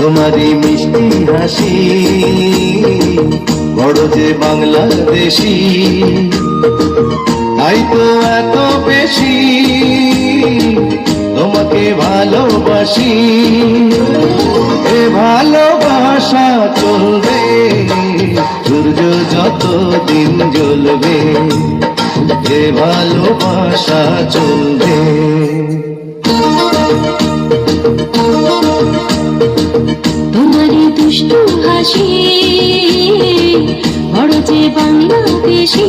তোমারই মিষ্টি হাসি বড় যে বাংলাদেশি, তাই তো এত বেশি তোমাকে ভালোবাসি। এ ভালোবাসা চলবে সূর্য যত দিন জ্বলবে, এ ভালোবাসা চলবে। তোমারই দুষ্টু হাসি বড় যে বাংলাদেশি,